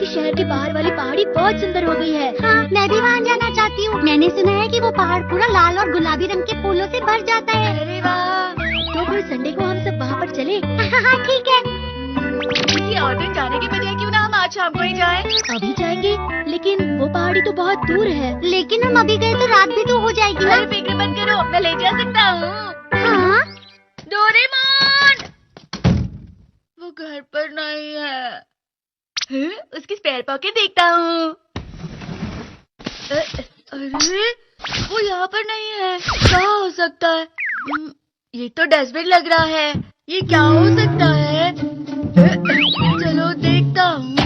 शहर के बाहर वाली पहाड़ी बहुत सुंदर हो गई है। हाँ, मैं भी वहाँ जाना चाहती हूँ। मैंने सुना है कि वो पहाड़ पूरा लाल और गुलाबी रंग के फूलों से भर जाता है। अरे वाह, तो फिर संडे को हम सब वहाँ पर चले। हाँ ठीक है। किसी और दिन जाने के बजाय क्यों ना हम आज शाम को ही जाएं? अभी जाएंगे, लेकिन वो पहाड़ी तो बहुत दूर है। लेकिन हम अभी गए तो रात भी तो हो जाएगी ना। अरे फिक्र मत करो, मैं ले जा सकता हूँ। हाँ? डोरेमोन, वो घर पर नहीं है। उसकी स्पेयर पॉकेट देखता हूँ। अरे वो यहाँ पर नहीं है। क्या हो सकता है? ये तो डस्टबिन लग रहा है। ये क्या हो सकता है? चलो देखता हूँ।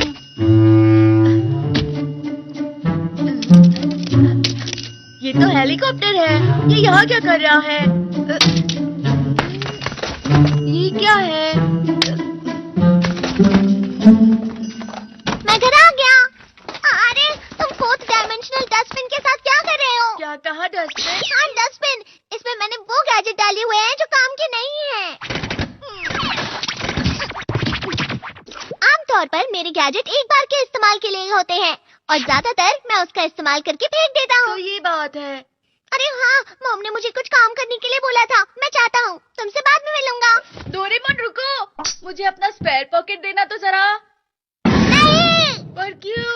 ये तो हेलीकॉप्टर है। ये यहाँ क्या कर रहा है? ये क्या है? मैं घर आ गया। अरे तुम फोर्थ डायमेंशनल डस्टबिन के साथ क्या कर रहे हो? क्या कहा डस्टबिन? हाँ डस्टबिन, इसमें मैंने वो गैजेट डाले हुए हैं जो काम के नहीं है। आमतौर पर मेरे गैजेट एक बार के इस्तेमाल के लिए होते हैं और ज्यादातर मैं उसका इस्तेमाल करके फेंक देता हूँ। तो ये बात है। अरे हाँ, मॉम ने मुझे कुछ काम करने के लिए बोला था। मैं चाहता हूँ तुमसे बाद में मिलूंगा। डोरेमोन रुको, मुझे अपना स्पेयर पॉकेट देना तो जरा। नहीं, पर क्यों?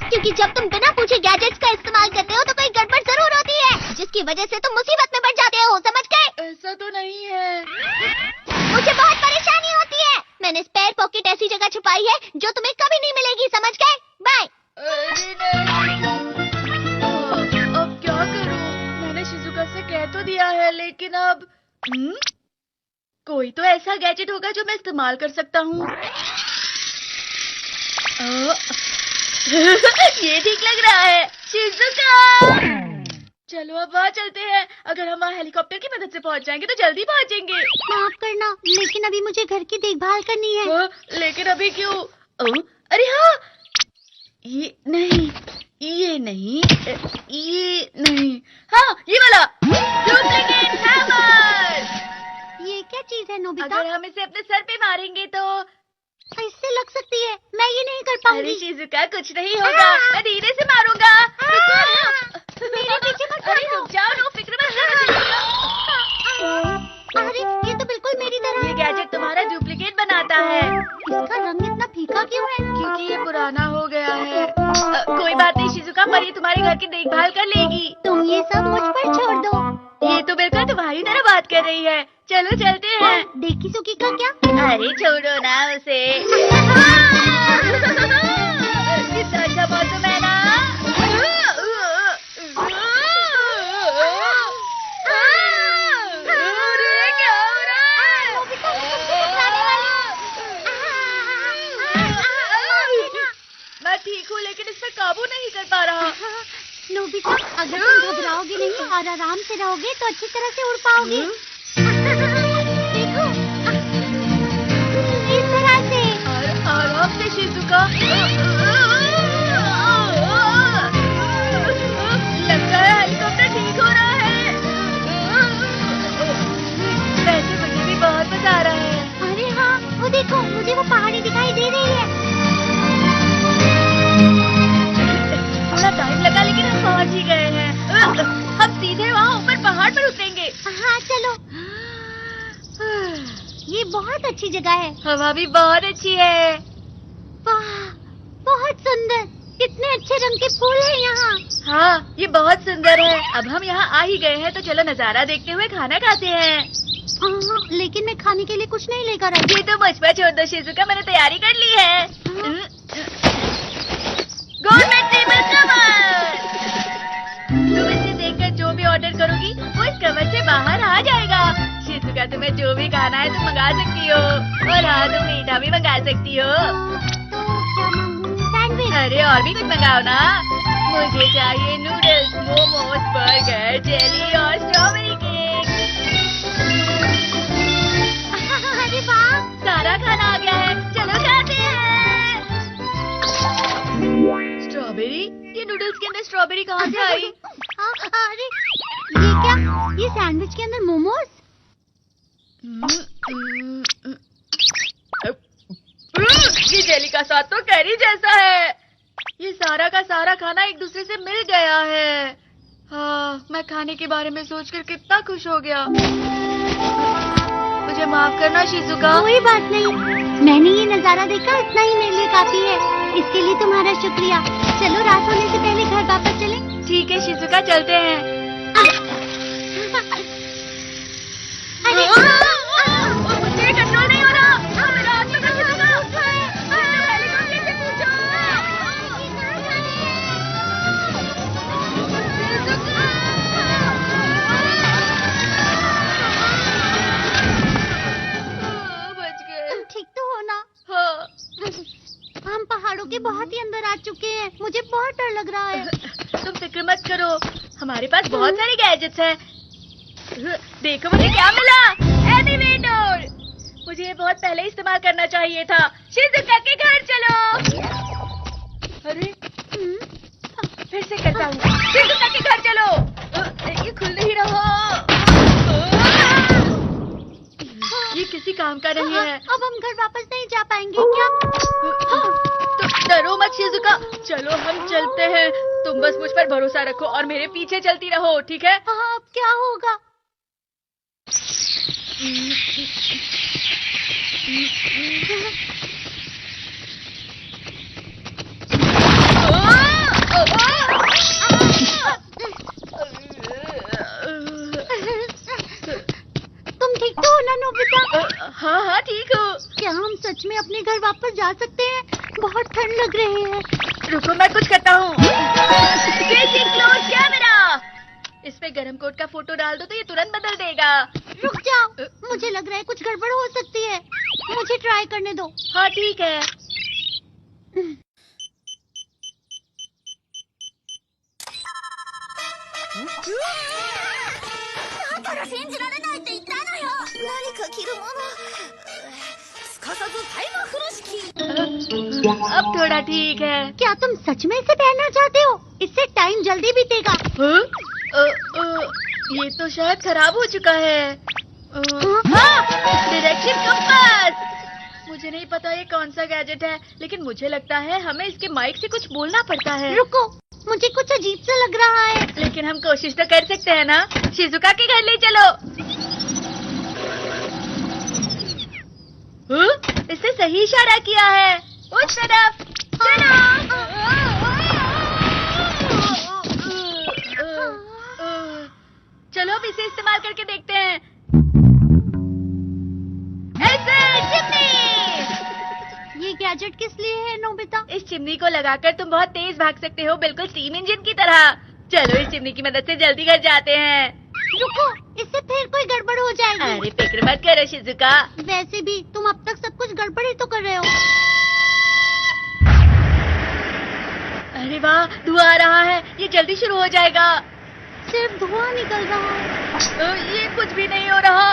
क्योंकि जब तुम बिना पूछे गैजेट्स का इस्तेमाल करते हो तो कोई गड़बड़ जरूर होती है, जिसकी वजह से तुम मुसीबत में पड़ जाते हो, समझ गए? ऐसा तो नहीं है। मुझे बहुत परेशानी होती है। मैंने स्पेयर पॉकेट ऐसी जगह छुपाई है जो तुम्हें कभी नहीं मिलेगी, समझ गए? बाय। अरे नहीं, अब क्या करूं? मैंने शिजुका से कह तो दिया है, लेकिन अब कोई तो ऐसा गैजेट होगा जो मैं इस्तेमाल कर सकता हूँ। ये ठीक लग रहा है। शिजुका, चलो अब वहाँ चलते हैं। अगर हम वहाँ हेलीकॉप्टर की मदद से पहुँच जाएंगे तो जल्दी पहुँचेंगे। माफ करना, लेकिन अभी मुझे घर की देखभाल करनी है। लेकिन अभी क्यों? अरे हाँ, ये नहीं, ये नहीं, ये नहीं। हाँ, ये वाला डुप्लीकेट हैमर। ये क्या चीज है नोबिता? अगर हम इसे अपने सर पे मारेंगे तो इससे लग सकती है। मैं ये नहीं कर पाऊंगी। अरे शिजुका, कुछ नहीं होगा। मैं धीरे से मारूंगा। मेरे पीछे मत अरे भागो। रुक जाओ, नो फिक्र मत करो शिजुका। अरे ये तो बिल्कुल मेरी तरह ये है। गैजेट तुम्हारा डुप्लीकेट बनाता है। इसका रंग इतना फीका क्यों है? क्योंकि ये पुराना हो गया है। कोई बात नहीं शिजुका, पर ये तुम्हारे घर की देखभाल कर लेगी। तुम ये सब मुझ पर छोड़ दो। ये तो बिल्कुल तुम्हारी तरह बात कर रही है। चलो चलते हैं। देखी सुखी का क्या? अरे छोड़ो ना उसे। कितना अच्छा मौसम है ना। अरे क्या हो रहा है? मैं ठीक हूँ, लेकिन इस पर काबू नहीं कर पा रहा। नोबिता, अगर तुम घबराओगे नहीं और आराम से रहोगे तो अच्छी तरह से उड़ पाओगे। देखो, इस तरह से। आराम से शिजुका। लगता है हेलीकॉप्टर ठीक हो रहा है। वैसे मुझे भी बहुत मजा आ रहा है। अरे हाँ, वो देखो, मुझे वो पहाड़ी दिखाई दे रही है। थोड़ा टाइम लगा, लेकिन हम पहुंच ही गए हैं। हम सीधे वहाँ ऊपर पहाड़ पर उतरेंगे। हाँ चलो। ये बहुत अच्छी जगह है। हवा भी बहुत अच्छी है। वाह, बहुत सुंदर। कितने अच्छे रंग के फूल हैं यहाँ। हाँ, ये बहुत सुंदर है। अब हम यहाँ आ ही गए हैं तो चलो नजारा देखते हुए खाना खाते हैं। हाँ, लेकिन मैं खाने के लिए कुछ नहीं लेकर आई। ये तो मुझ पर छोड़ दो शिजुका, मैंने तैयारी कर ली है। Government table cover. तुम इसे देखकर जो भी ऑर्डर करोगी वो इस कवर से बाहर आ जाएगा। शिजुका, तुम्हें जो भी खाना है तुम मंगा सकती हो, और हाँ, तुम मीठा भी मंगा सकती हो। तो क्या मांगूं? सैंडविच। अरे और भी कुछ मंगाओ ना। मुझे चाहिए नूडल्स, मोमोज, बर्गर, जेली और स्ट्रॉबेरी केक। अरे वाह, सारा खाना आ गया है, चलो खाते हैं। स्ट्रॉबेरी? ये नूडल्स के अंदर स्ट्रॉबेरी कहाँ से आई? अरे ये क्या? ये सैंडविच के अंदर मोमोज? ये जेली का स्वाद तो कैरी जैसा है। ये सारा का सारा खाना एक दूसरे से मिल गया है। हाँ, मैं खाने के बारे में सोचकर कितना खुश हो गया। मुझे माफ करना शिजुका। कोई बात नहीं, मैंने ये नजारा देखा, इतना ही मेरे लिए काफी है। इसके लिए तुम्हारा शुक्रिया। चलो रात होने से पहले घर वापस चलें। ठीक है शिजुका, चलते हैं। अरे मुझे कंट्रोल नहीं हो रहा। मेरा हाथ पकड़ शिजुका। कैसे पूछो? बच गए। ठीक तो हो ना? हाँ। हम पहाड़ों के बहुत ही अंदर आ चुके हैं। मुझे बहुत डर लग रहा है। तुम फिक्र मत करो, हमारे पास बहुत सारे गैजेट्स हैं। देखो मुझे क्या मिला, एलिवेटर। मुझे ये बहुत पहले इस्तेमाल करना चाहिए था। शिजुका के घर चलो। अरे फिर से करता हूँ। शिजुका के घर चलो। ये खुल नहीं रहा। ये किसी काम का नहीं है। अब हम घर वापस नहीं जा पाएंगे क्या? तुम डरो मत शिजुका, चलो हम चलते हैं। तुम बस मुझ पर भरोसा रखो और मेरे पीछे चलती रहो, ठीक है? हाँ, अब क्या होगा? तुम ठीक तो हो ना नोबिता? हाँ हाँ ठीक हो। क्या हम सच में अपने घर वापस जा सकते हैं? बहुत ठंड लग रही है। रुको मैं कुछ करता हूँ। कैमरा, इस पे गरम कोट का फोटो डाल दो तो ये तुरंत बदल देगा। रुक जाओ, मुझे लग रहा है कुछ गड़बड़ हो सकती है। मुझे ट्राई करने दो। हाँ ठीक है। अब थोड़ा ठीक है। क्या तुम सच में इसे पहनना चाहते हो? इससे टाइम जल्दी बीतेगा। ये तो शायद खराब हो चुका है। Direction compass. मुझे नहीं पता ये कौन सा गैजेट है, लेकिन मुझे लगता है हमें इसके माइक से कुछ बोलना पड़ता है। रुको, मुझे कुछ अजीब सा लग रहा है। लेकिन हम कोशिश तो कर सकते हैं ना। शिजुका के घर ले चलो। इससे सही इशारा किया है, उस तरफ चलो। चलो अब इसे इस्तेमाल करके देखते हैं। ऐसे चिमनी। ये गैजेट किस लिए है नोबिता? इस चिमनी को लगाकर तुम बहुत तेज भाग सकते हो, बिल्कुल स्टीम इंजन की तरह। चलो इस चिमनी की मदद से जल्दी घर जाते हैं। रुको, इससे फिर कोई गड़बड़ हो जाएगी। अरे फिक्र मत करो शिजुका। वैसे भी तुम अब तक सब कुछ गड़बड़ ही तो कर रहे हो। अरे वाह, धुआं आ रहा है। ये जल्दी शुरू हो जाएगा। सिर्फ धुआं निकल रहा है। ये कुछ भी नहीं हो रहा।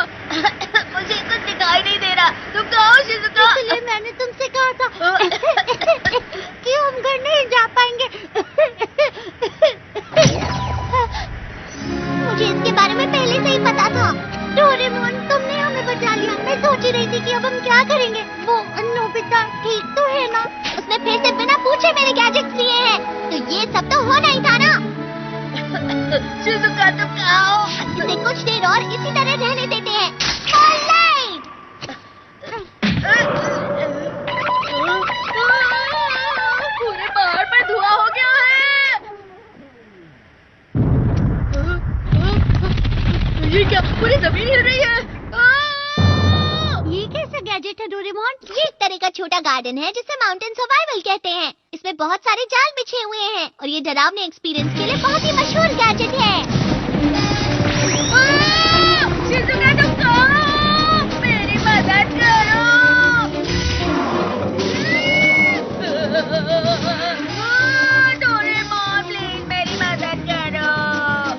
मुझे कुछ दिखाई नहीं दे रहा। तुम कहो शिजुका। इसलिए मैंने तुमसे कहा था कि हम घर नहीं जा पाएंगे। मुझे इसके बारे में पहले से ही पता था। डोरेमोन, तुमने हमें बचा लिया। मैं सोच ही रही थी कि अब हम क्या करेंगे। वो नोबिता ठीक तो है ना? उसने फिर से बिना पूछे मेरे गैजेट्स लिए हैं, तो ये सब तो होना ही था ना। शिजुका तुम कहो। इसे कुछ देर और इसी तरह रहने देते हैं। Spotlight! पूरे पहाड़ पर धुआं हो गया है। ये क्या, पूरी जमीन हिल रही है। ये कैसा गैजेट है डोरेमोन? ये एक तरह का छोटा गार्डन है जिसे माउंटेन सर्वाइवल कहते हैं। इसमें बहुत सारे जाल बिछे हुए हैं और ये डरावने एक्सपीरियंस के लिए बहुत ही मशहूर गैजेट है। शिजुका तुम कहो, मेरी मदद करो। डोरेमोन प्लीज मेरी मदद करो।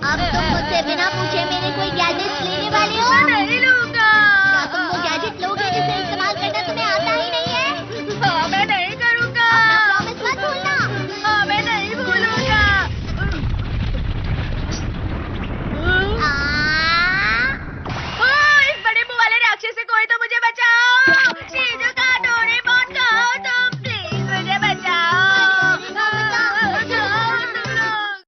अब तुम मुझसे बिना पूछे मेरे कोई गैजेट लेने वाले हो? मैं नहीं लूंगा। क्या तुम वो गैजेट लोगे जिसे इस्तेमाल करना तुम्हें आता ही नहीं है? हाँ मैं नहीं करूँगा। अपना प्रॉमिस मत भूलना। हाँ मैं नहीं भूलूंगा। इस बड़े मुंह वाले राक्षस से कोई तो मुझे बचाओ।